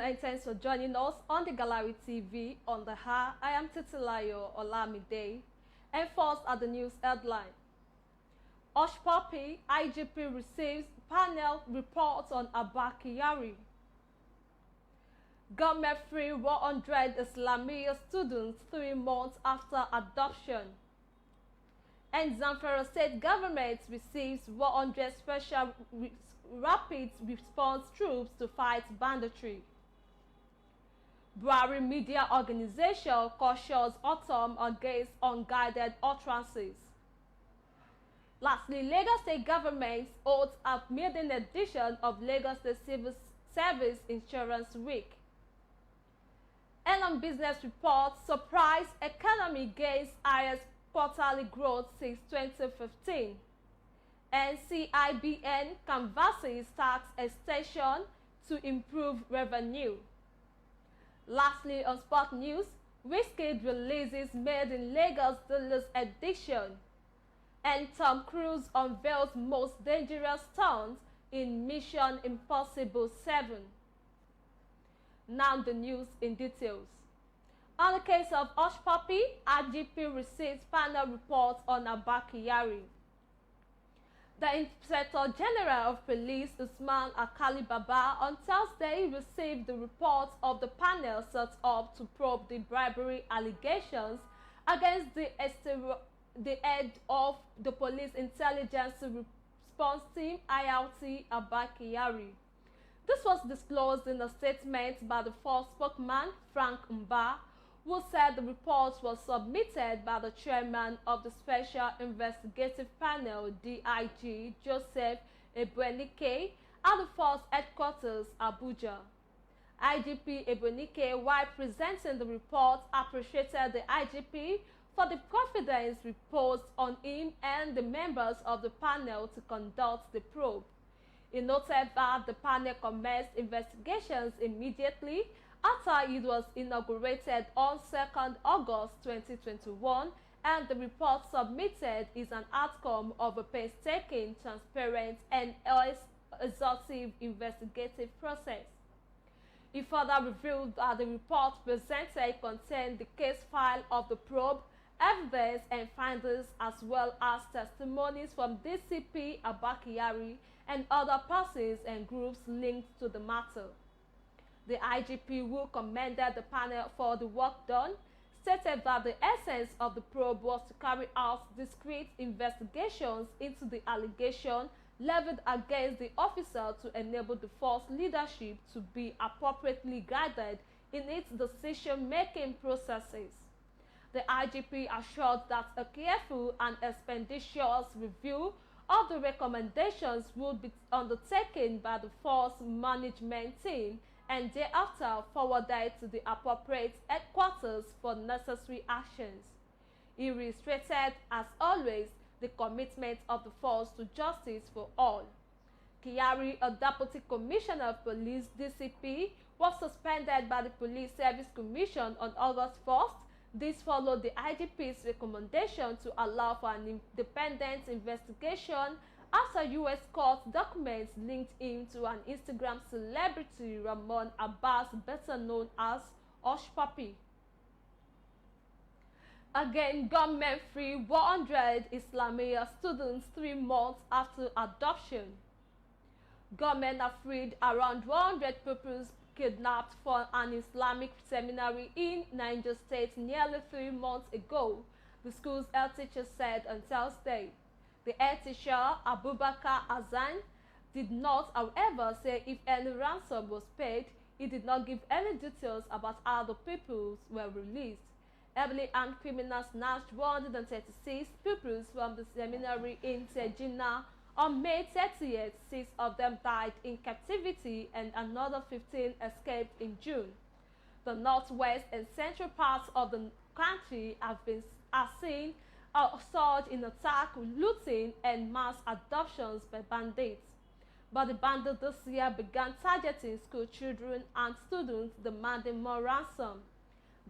and thanks for joining us on the Gallery TV on the Ha. I am Titilayo Olamide, and first are the news headline. Hush Puppy, IGP receives panel report on Abba Kyari. Government free 100 Islamiyya students 3 months after adoption. And Zamfara state government receives 100 special rapid response troops to fight banditry. Buhari Media Organization cautions autumn against unguided utterances. Lastly, Lagos State government holds a maiden edition of Lagos State Civil Service Insurance Week. And on business reports, surprise economy gains highest quarterly growth since 2015. And CIBN canvasses tax extension to improve revenue. Lastly, on sport news, Wizkid releases Made in Lagos Deluxe Edition. And Tom Cruise unveils most dangerous stunts in Mission Impossible 7. Now the news in details. On the case of Hush Puppy, IGP receives panel report on Abba Kyari. The Inspector General of Police, Usman Akali Baba, on Thursday received the report of the panel set up to probe the bribery allegations against the head of the Police Intelligence Response Team, IRT, Abba Kyari. This was disclosed in a statement by the first spokesman, Frank Mba, who said the report was submitted by the chairman of the Special Investigative Panel, DIG, Joseph Ebuenike, at the force headquarters, Abuja. IGP Ebuenike, while presenting the report, appreciated the IGP for the confidence reposed on him and the members of the panel to conduct the probe. He noted that the panel commenced investigations immediately after it was inaugurated on 2nd August 2021, and the report submitted is an outcome of a painstaking, transparent, and exhaustive investigative process. He further revealed that the report presented contained the case file of the probe, evidence and findings, as well as testimonies from DCP Abba Kyari and other persons and groups linked to the matter. The IGP, who commended the panel for the work done, stated that the essence of the probe was to carry out discrete investigations into the allegation levied against the officer to enable the force leadership to be appropriately guided in its decision-making processes. The IGP assured that a careful and expeditious review of the recommendations would be undertaken by the force management team and thereafter forwarded to the appropriate headquarters for necessary actions. He reiterated, as always, the commitment of the force to justice for all. Kyari, a Deputy Commissioner of Police (DCP), was suspended by the Police Service Commission on August 1st. This followed the IGP's recommendation to allow for an independent investigation after U.S. court documents linked him to an Instagram celebrity, Ramon Abbas, better known as Hush Puppy. Again, government free 100 Islamiyya students 3 months after adoption. Government have freed around 100 pupils kidnapped for an Islamic seminary in Niger State nearly 3 months ago, the school's head teacher said on Thursday. The head teacher, Abubakar Azan, did not, however, say if any ransom was paid. He did not give any details about how the pupils were released. Heavily armed criminals snatched 136 pupils from the seminary in Tejina on May 30th. 6 of them died in captivity and another 15 escaped in June. The northwest and central parts of the country have seen a surge in attack, looting, and mass adoptions by bandits. But the bandits this year began targeting school children and students, demanding more ransom.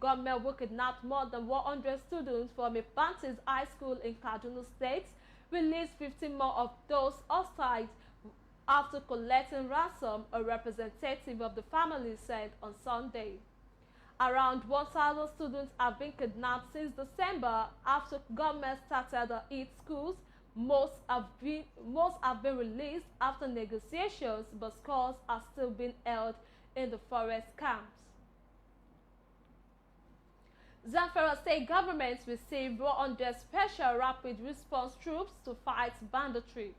Government who kidnapped more than 100 students from a Baptist high school in Kaduna State released 50 more of those hostages after collecting ransom, a representative of the family said on Sunday. Around 1,000 students have been kidnapped since December after government started to hit schools. Most have been released after negotiations, but scores are still being held in the forest camps. Zamfara state government received 100 special rapid response troops to fight banditry.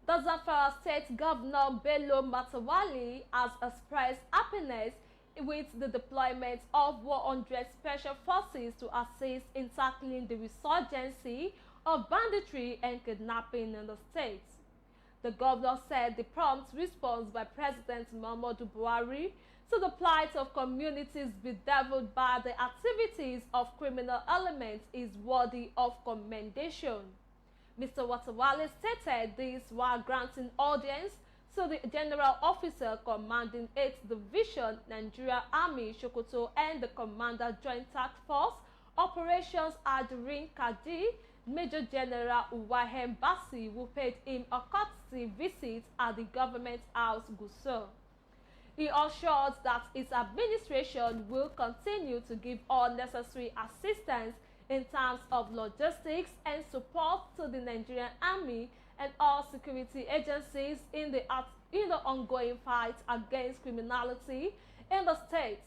The Zamfara state governor Bello Matawali has expressed happiness with the deployment of 100 special forces to assist in tackling the resurgency of banditry and kidnapping in the state. The governor said the prompt response by President Muhammadu Buhari to the plight of communities bedeviled by the activities of criminal elements is worthy of commendation. Mr. Watawale stated this while granting audience to the General Officer Commanding 8th Division, Nigeria Army, Sokoto, and the Commander Joint Task Force Operations Adrin Kadi, Major General Uwahem Bassi, who paid him a courtesy visit at the Government House, Gusau. He assured that his administration will continue to give all necessary assistance in terms of logistics and support to the Nigerian Army and all security agencies in the ongoing fight against criminality in the state.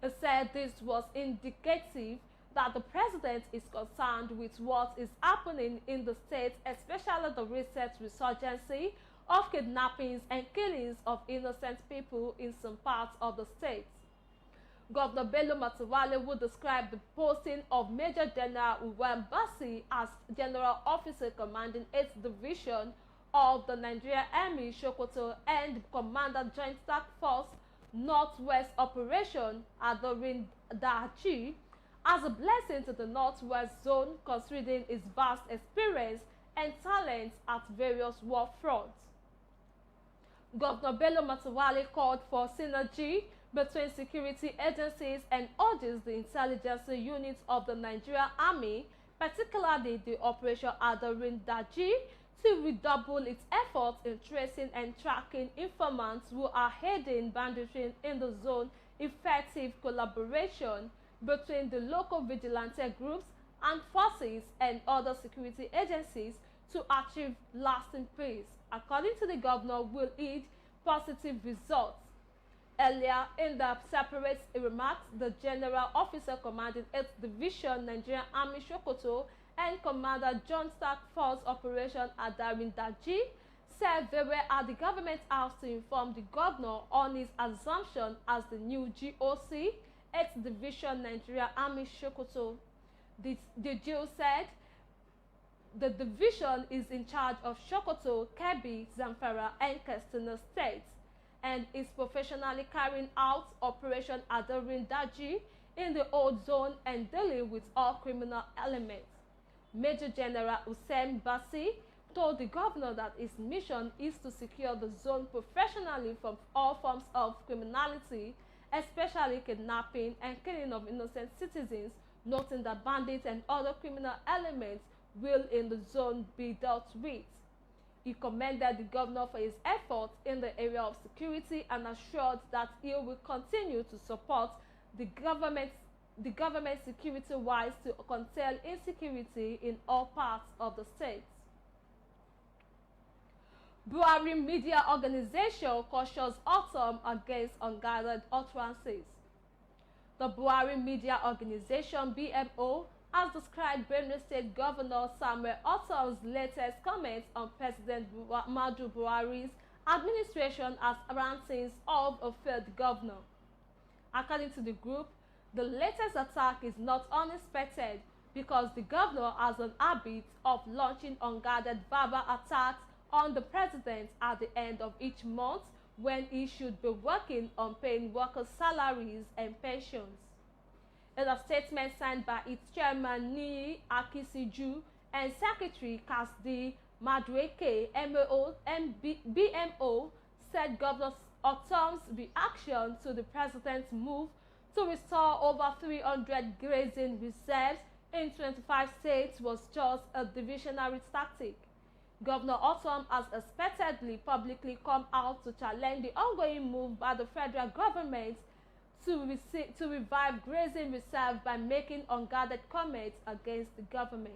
He said this was indicative that the president is concerned with what is happening in the state, especially the recent resurgency of kidnappings and killings of innocent people in some parts of the state. Governor Bello Matawale would describe the posting of Major General Uwem Bassi as General Officer Commanding 8th Division of the Nigerian Army, Sokoto, and Commander Joint Task Force Northwest Operation Adorin Dachi as a blessing to the Northwest Zone, considering its vast experience and talents at various war fronts. Governor Bello Matawale called for synergy between security agencies and urges the intelligence units of the Nigerian Army, particularly the Operation Adorin Daji, to redouble its efforts in tracing and tracking informants who are heading banditry in the zone. Effective collaboration between the local vigilante groups and forces and other security agencies to achieve lasting peace, according to the governor, will yield positive results. Earlier in the separate remarks, the General Officer Commanding 8th Division, Nigerian Army, Sokoto, and Commander Joint Task Force Operation Adarin Daji said they were at the government house to inform the governor on his assumption as the new GOC, 8th Division, Nigeria Army, Sokoto. The Jew said the division is in charge of Sokoto, Kebbi, Zamfara, and Katsina states, and is professionally carrying out Operation Adorin Daji in the old zone and dealing with all criminal elements. Major General Usain Bassi told the governor that his mission is to secure the zone professionally from all forms of criminality, especially kidnapping and killing of innocent citizens, noting that bandits and other criminal elements will in the zone be dealt with. He commended the governor for his efforts in the area of security and assured that he will continue to support the government security-wise to curtail insecurity in all parts of the state. Buhari Media Organization cautions autumn against unguided utterances. The Buhari Media Organization (BMO) has described Benue State Governor Samuel Ortom's latest comments on President Muhammadu Buhari's administration as rantings of a failed governor. According to the group, the latest attack is not unexpected because the governor has an habit of launching unguarded verbal attacks on the president at the end of each month when he should be working on paying workers' salaries and pensions. In a statement signed by its chairman Niyi Akisiju and secretary Kasdi Madueke, BMO said Governor Ortom's reaction to the president's move to restore over 300 grazing reserves in 25 states was just a divisionary tactic. Governor Otom has expectedly publicly come out to challenge the ongoing move by the federal government to revive grazing reserve by making unguarded comments against the government.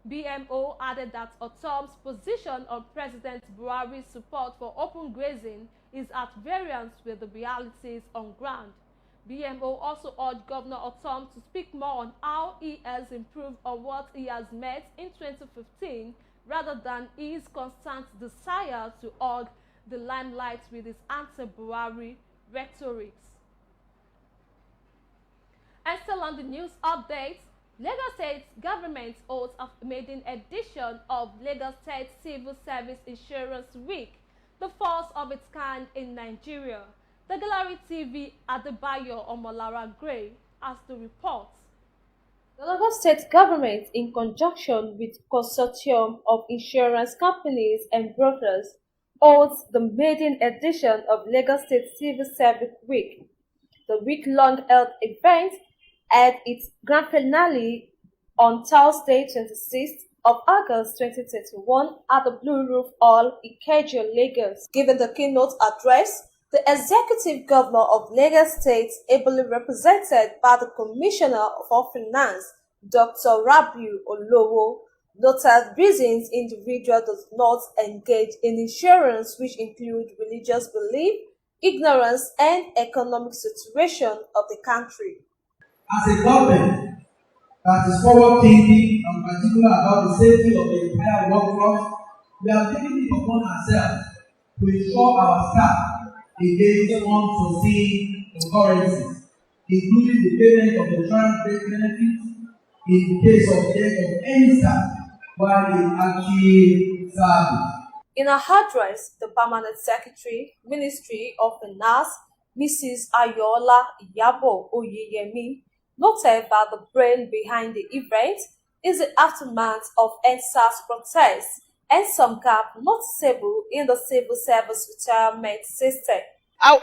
BMO added that Otom's position on President Buhari's support for open grazing is at variance with the realities on ground. BMO also urged Governor Otom to speak more on how he has improved on what he has met in 2015 rather than his constant desire to hog the limelight with his anti-Buhari rhetoric. And still on the news updates, Lagos State government holds a maiden edition of Lagos State Civil Service Insurance Week, the first of its kind in Nigeria. The Gallery TV Adebayo Omolara Gray has the report. The Lagos State government, in conjunction with consortium of insurance companies and brokers, holds the maiden edition of Lagos State Civil Service Week. The week-long held event had its grand finale on Thursday, 26th of August 2021 at the Blue Roof Hall, Ikeja, Lagos. Giving the keynote address, the Executive Governor of Lagos State, ably represented by the Commissioner for Finance, Dr. Rabiu Olowo, noted reasons individual does not engage in insurance, which include religious belief, ignorance, and economic situation of the country. As a government that is forward-thinking and particular about the safety of the entire workforce, we are taking it upon ourselves to ensure our staff against unforeseen occurrences, including the payment of the transit benefits in the case of death of any staff while in active service. In her address, the Permanent Secretary, Ministry of Finance, Mrs. Ayola Iyabo Oyeyemi, noted that the brain behind the event is the aftermath of NSAS protests and some gap noticeable in the civil service retirement system.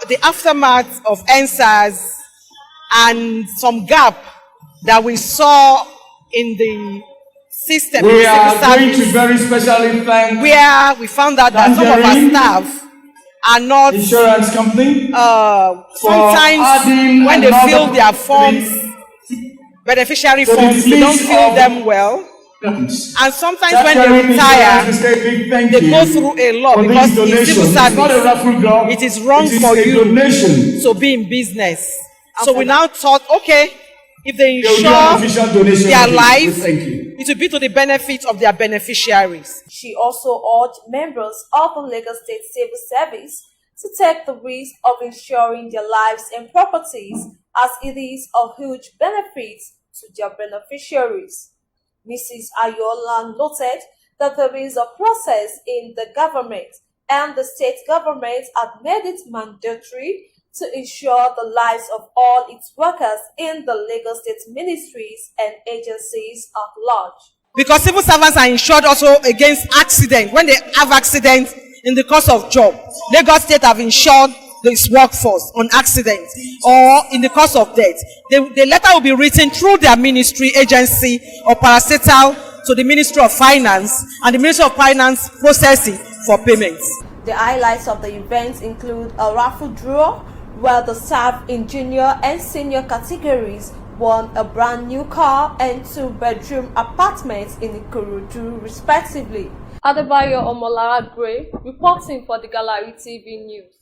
The aftermath of NSAS and some gap that we saw in the system. We are going to very specially thank where we found out that some of our staff are not insurance company sometimes when they fill their forms, beneficiary forms, they don't fill them well. And sometimes when they retire, they go through a lot because in civil service, it is wrong for you to be in business. So we now thought, okay, if they insure their life, it will be to the benefit of their beneficiaries. She also urged members of the Lagos State Civil Service to take the risk of insuring their lives and properties, as it is of huge benefit to their beneficiaries. Mrs. Ayola noted that there is a process in the government and the state government had made it mandatory to ensure the lives of all its workers in the Lagos State ministries and agencies at large. Because civil servants are insured also against accident. When they have accidents in the course of job, Lagos State have insured this workforce on accident or in the course of death. The letter will be written through their ministry, agency, or parastatal to the Ministry of Finance, and the Ministry of Finance processing for payments. The highlights of the event include a raffle draw where the staff in junior and senior categories won a brand new car and 2-bedroom apartments in Ikorodu, respectively. Adebayo Omolara Gray, reporting for the Gallery TV News.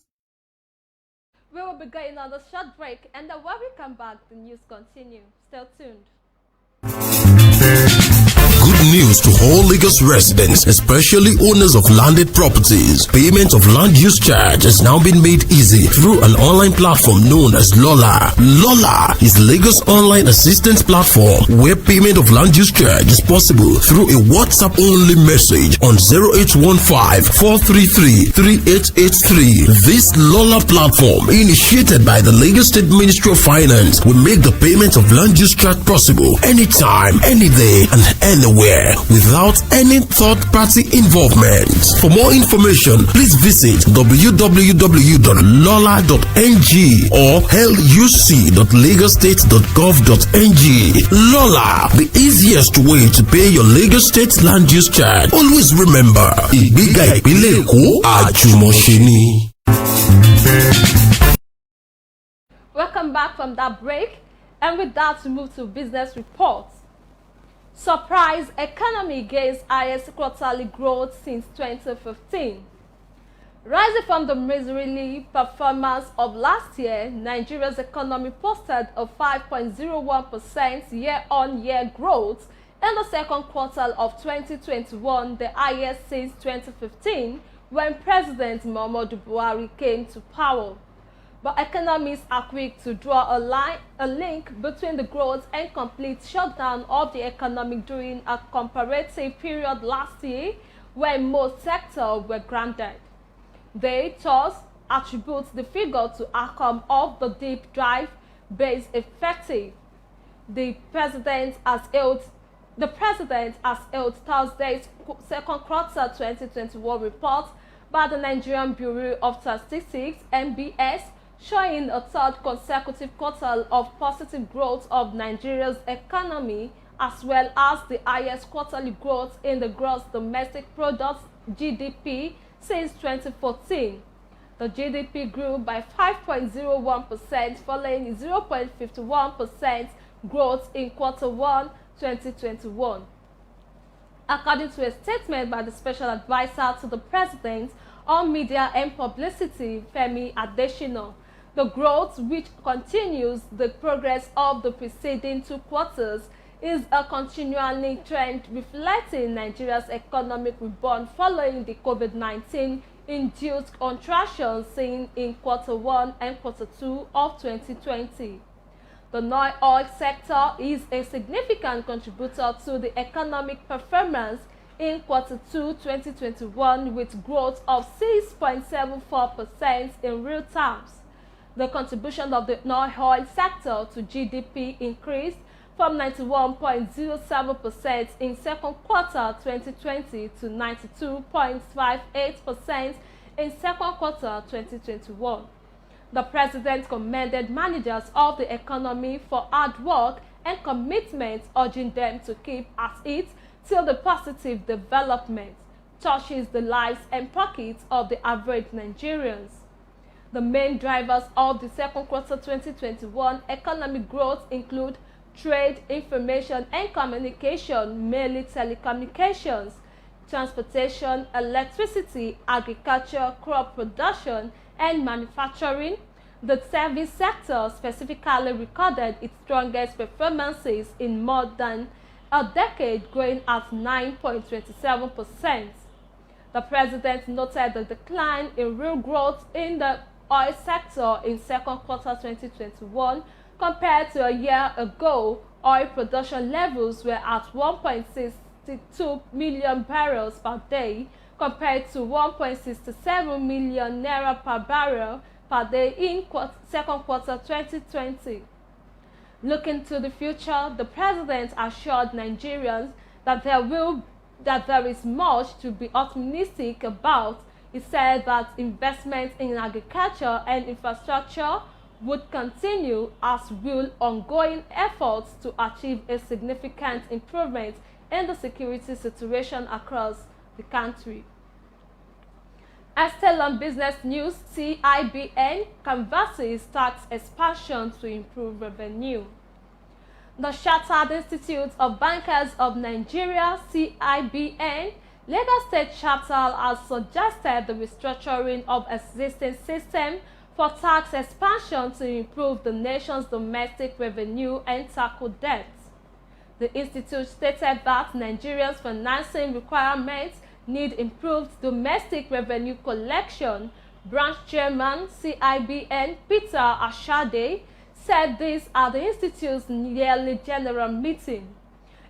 We will be going on a short break, and then when we come back, the news continue. Stay tuned. Good news to all Lagos residents, especially owners of landed properties. Payment of land use charge has now been made easy through an online platform known as Lola. Lola is Lagos online assistance platform where payment of land use charge is possible through a WhatsApp-only message on 0815-433-3883. This Lola platform, initiated by the Lagos State Ministry of Finance, will make the payment of land use charge possible anytime, any day, and anywhere. anywhere without any third-party involvement. For more information, please visit www.lola.ng or luc.lagostate.gov.ng. Lola, the easiest way to pay your Lagos State land use charge. Always remember, Ìgbéga ìpínlẹ̀ Èkó àjùmọ̀ṣe ni. Welcome back from that break, and with that we move to business reports. Surprise economy gains highest quarterly growth since 2015. Rising from the miserly performance of last year, Nigeria's economy posted a 5.01% year-on-year growth in the second quarter of 2021, the highest since 2015, when President Muhammadu Buhari came to power. But economists are quick to draw a link between the growth and complete shutdown of the economy during a comparative period last year, when most sectors were grounded. They thus attribute the figure to outcome of the deep drive-based effective. The president has held Thursday's second quarter 2021 report by the Nigerian Bureau of Statistics (NBS), showing a third consecutive quarter of positive growth of Nigeria's economy, as well as the highest quarterly growth in the gross domestic product (GDP) since 2014. The GDP grew by 5.01%, following 0.51% growth in Q1 2021. According to a statement by the Special Advisor to the President on Media and Publicity, Femi Adesina, the growth, which continues the progress of the preceding two quarters, is a continuing trend reflecting Nigeria's economic rebound following the COVID-19 induced contraction seen in Q1 and Q2 of 2020. The non-oil sector is a significant contributor to the economic performance in Q2 2021, with growth of 6.74% in real terms. The contribution of the non-oil sector to GDP increased from 91.07% in second quarter 2020 to 92.58% in second quarter 2021. The President commended managers of the economy for hard work and commitment, urging them to keep at it till the positive development touches the lives and pockets of the average Nigerians. The main drivers of the second quarter 2021 economic growth include trade, information and communication, mainly telecommunications, transportation, electricity, agriculture, crop production, and manufacturing. The service sector specifically recorded its strongest performances in more than a decade, growing at 9.27%. The President noted the decline in real growth in the oil sector in second quarter 2021 compared to a year ago. Oil production levels were at 1.62 million barrels per day compared to 1.67 million naira per barrel per day in second quarter 2020. Looking to the future, the President assured Nigerians that there is much to be optimistic about. He said that investment in agriculture and infrastructure would continue, as will ongoing efforts to achieve a significant improvement in the security situation across the country. As still on business news, CIBN canvasses tax expansion to improve revenue. The Chartered Institute of Bankers of Nigeria, CIBN, Lagos State Chapter, has suggested the restructuring of existing system for tax expansion to improve the nation's domestic revenue and tackle debt. The institute stated that Nigeria's financing requirements need improved domestic revenue collection. Branch Chairman CIBN Peter Ashade said this at the institute's yearly general meeting.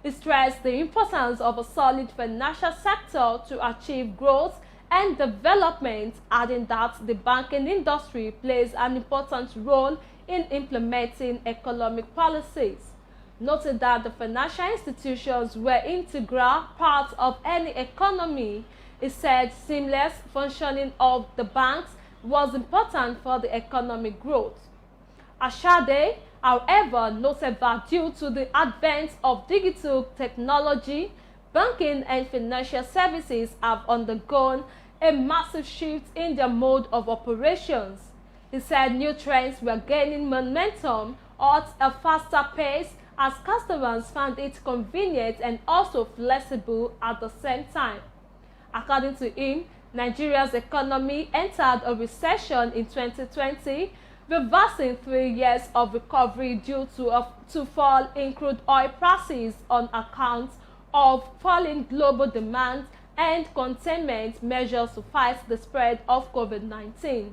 He stressed the importance of a solid financial sector to achieve growth and development, adding that the banking industry plays an important role in implementing economic policies. noted that the financial institutions were integral part of any economy. He said seamless functioning of the banks was important for the economic growth. Ashade, however, noted that due to the advent of digital technology, banking and financial services have undergone a massive shift in their mode of operations. He said new trends were gaining momentum at a faster pace as customers found it convenient and also flexible at the same time. According to him, Nigeria's economy entered a recession in 2020, reversing 3 years of recovery due to fall in crude oil prices on account of falling global demand and containment measures to fight the spread of COVID-19.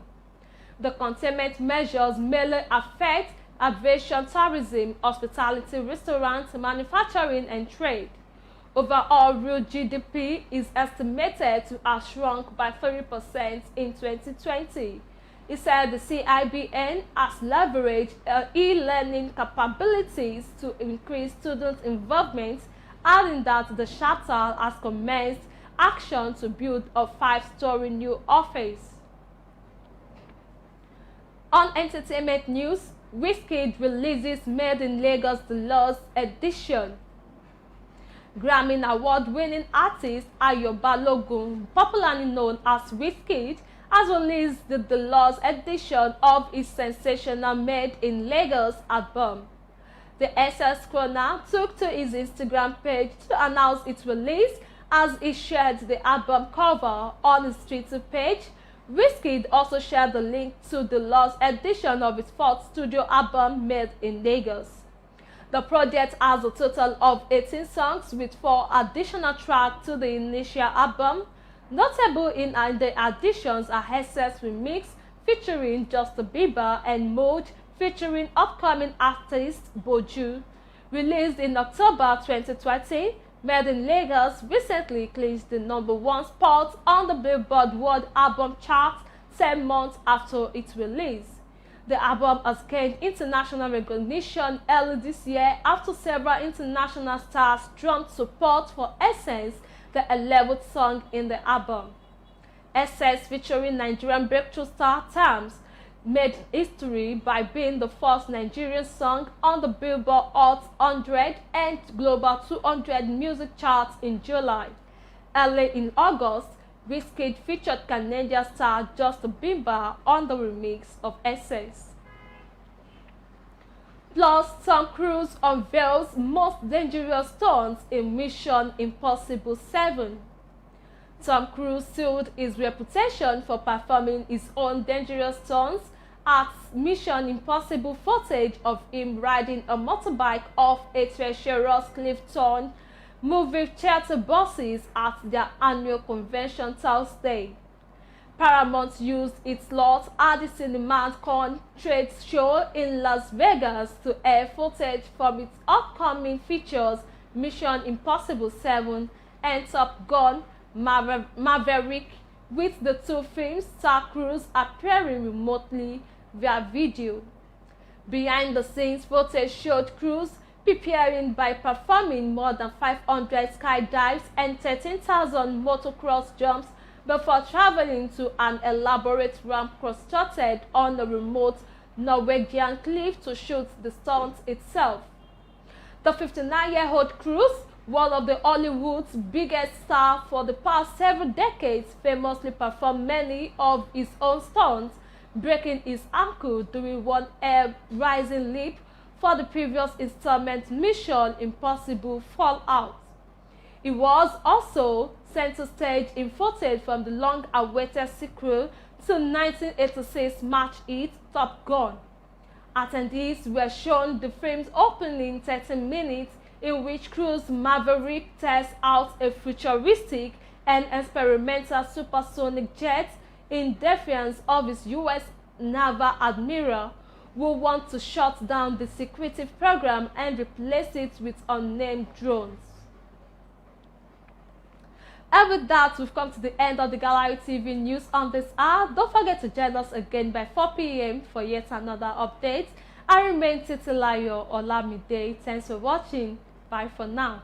The containment measures mainly affect aviation, tourism, hospitality, restaurants, manufacturing, and trade. Overall, real GDP is estimated to have shrunk by 3% in 2020. He said the CIBN has leveraged e-learning capabilities to increase student involvement, adding that the charter has commenced action to build a 5-story new office. On entertainment news, Wizkid releases Made in Lagos The Lost Edition. Grammy Award-winning artist Ayo Balogun, popularly known as Wizkid, has released the deluxe edition of his sensational Made in Lagos album. The SS Corner took to his Instagram page to announce its release as he shared the album cover on his Twitter page. Wizkid also shared the link to the deluxe edition of his 4th studio album Made in Lagos. The project has a total of 18 songs with 4 additional tracks to the initial album. Notable in the additions are SS Remix featuring Justin Bieber and Mode featuring upcoming artist Boju. Released in October 2020, Made in Lagos recently clinched the #1 spot on the Billboard World Album Chart 10 months after its release. The album has gained international recognition early this year after several international stars drummed support for Essence, the 11th song in the album. Essence, featuring Nigerian breakthrough star Tams, made history by being the first Nigerian song on the Billboard Hot 100 and Global 200 music charts in July. Early in August, Wizkid featured Canadian star Justin Bieber on the remix of Essence. Plus, Tom Cruise unveils most dangerous stunts in Mission Impossible 7. Tom Cruise sealed his reputation for performing his own dangerous stunts at Mission Impossible footage of him riding a motorbike off a treacherous cliff-torn movie theater buses at their annual convention Thursday. Paramount used its lot at the CinemaCon trade show in Las Vegas to air footage from its upcoming features Mission Impossible 7 and Top Gun Maverick, with the 2 films star Cruise appearing remotely via video. Behind-the-scenes footage showed Cruise preparing by performing more than 500 skydives and 13,000 motocross jumps before traveling to an elaborate ramp constructed on a remote Norwegian cliff to shoot the stunt itself. The 59-year-old Cruise, one of the Hollywood's biggest stars for the past several decades, famously performed many of his own stunts, breaking his ankle during one air-rising leap for the previous installment Mission Impossible Fallout. He was also center stage in footage from the long-awaited sequel to 1986 match hit Top Gun. Attendees were shown the film's opening 30 minutes in which Cruise Maverick tests out a futuristic and experimental supersonic jet in defiance of his U.S. Naval Admiral, who wants to shut down the secretive program and replace it with unnamed drones. And with that, we've come to the end of the Gallery TV news on this hour. Don't forget to join us again by 4 p.m. for yet another update. I remain Titilayo Olamide. Thanks for watching. Bye for now.